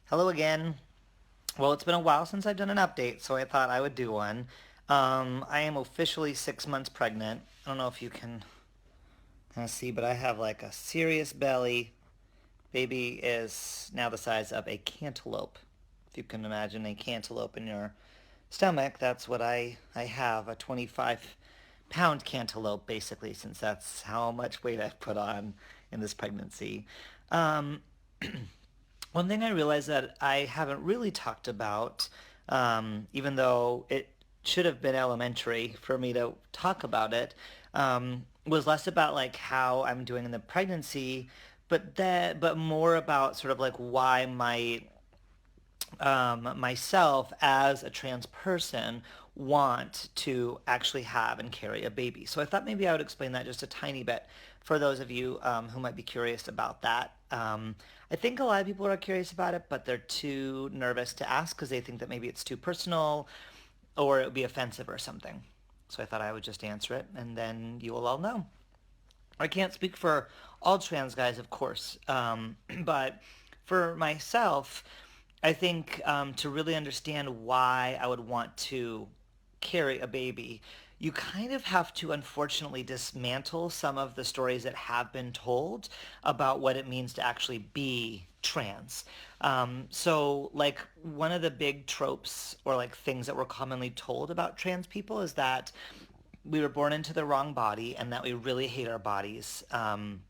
Hello again. Well, it's been a while since I've done an update, so I thought I would do one. I am officially 6 months pregnant. I don't know if you can kind of see, but I have like a serious belly. Baby is now the size of a cantaloupe. If you can imagine a cantaloupe in your stomach, that's what I have, a 25-pound cantaloupe, basically, since that's how much weight I've put on in this pregnancy. Um, One thing I realized that I haven't really talked about, even though it should have been elementary for me to talk about it, was less about like how I'm doing in the pregnancy, but more about sort of like why myself as a trans person want to actually have and carry a baby. So I thought maybe I would explain that just a tiny bit for those of you who might be curious about that. I think a lot of people are curious about it, but they're too nervous to ask because they think that maybe it's too personal or it would be offensive or something. So I thought I would just answer it and then you will all know. I can't speak for all trans guys, of course, but for myself, I think to really understand why I would want to carry a baby, you kind of have to unfortunately dismantle some of the stories that have been told about what it means to actually be trans. So, like, one of the big tropes or like things that we're commonly told about trans people is that we were born into the wrong body and that we really hate our bodies. And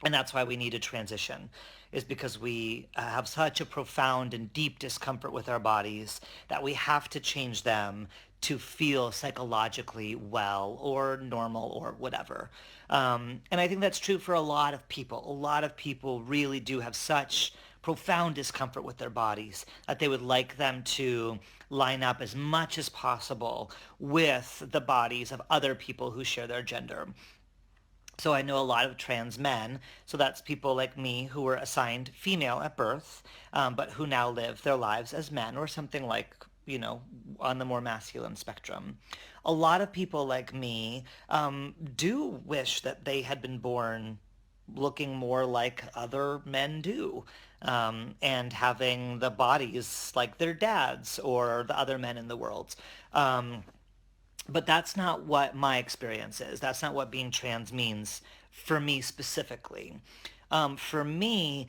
that's why we need to transition, is because we have such a profound and deep discomfort with our bodies that we have to change them to feel psychologically well or normal or whatever. And I think that's true for a lot of people. A lot of people really do have such profound discomfort with their bodies that they would like them to line up as much as possible with the bodies of other people who share their gender. So I know a lot of trans men. So that's people like me who were assigned female at birth, but who now live their lives as men or something like, on the more masculine spectrum. A lot of people like me do wish that they had been born looking more like other men do, and having the bodies like their dads or the other men in the world. Um, but that's not what my experience is. That's not what being trans means for me specifically. For me,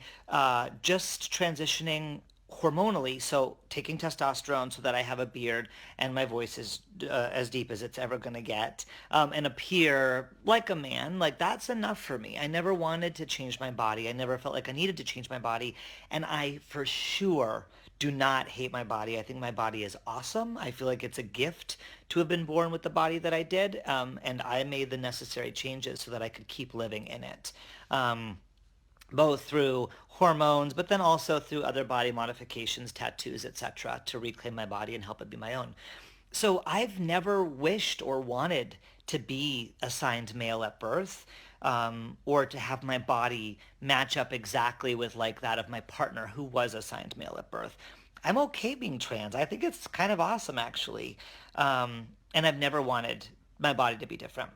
just transitioning hormonally, so taking testosterone so that I have a beard and my voice is as deep as it's ever going to get, and appear like a man, like that's enough for me. I never wanted to change my body. I never felt like I needed to change my body. And I for sure do not hate my body. I think my body is awesome. I feel like it's a gift to have been born with the body that I did, and I made the necessary changes so that I could keep living in it. Um, Both through hormones, but then also through other body modifications, tattoos, etc., to reclaim my body and help it be my own. So I've never wished or wanted to be assigned male at birth, or to have my body match up exactly with like that of my partner who was assigned male at birth. I'm okay being trans. I think it's kind of awesome, actually. And I've never wanted my body to be different.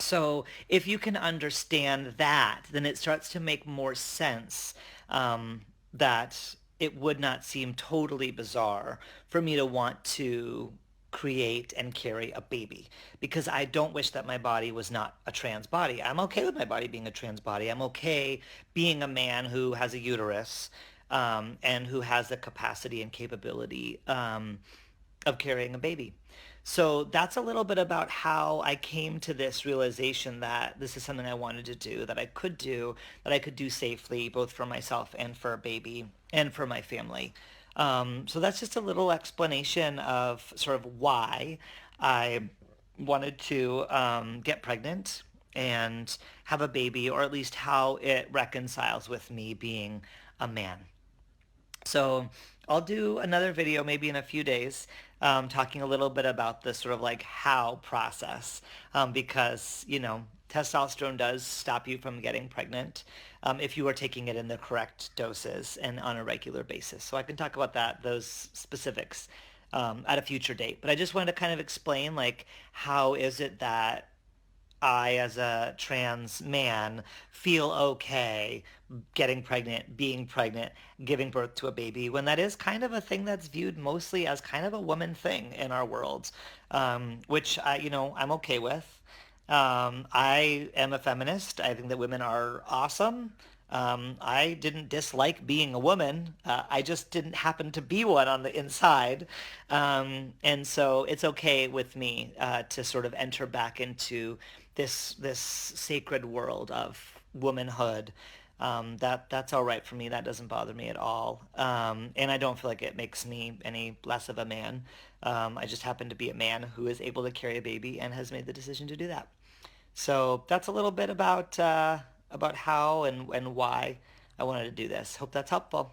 So if you can understand that, then it starts to make more sense, that it would not seem totally bizarre for me to want to create and carry a baby, because I don't wish that my body was not a trans body. I'm okay with my body being a trans body. I'm okay being a man who has a uterus, and who has the capacity and capability, of carrying a baby. So that's a little bit about how I came to this realization that this is something I wanted to do, that I could do safely, both for myself and for a baby and for my family. So that's just a little explanation of sort of why I wanted to get pregnant and have a baby, or at least how it reconciles with me being a man. So I'll do another video maybe in a few days, talking a little bit about the sort of like how process, because, testosterone does stop you from getting pregnant, if you are taking it in the correct doses and on a regular basis. So I can talk about those specifics, at a future date. But I just wanted to kind of explain like how is it that I, as a trans man, feel okay getting pregnant, being pregnant, giving birth to a baby, when that is kind of a thing that's viewed mostly as kind of a woman thing in our worlds, which I'm okay with. I am a feminist. I think that women are awesome. I didn't dislike being a woman. I just didn't happen to be one on the inside. And so it's okay with me to sort of enter back into this sacred world of womanhood. That's all right for me. That doesn't bother me at all. And I don't feel like it makes me any less of a man. I just happen to be a man who is able to carry a baby and has made the decision to do that. So that's a little bit about how and why I wanted to do this. Hope that's helpful.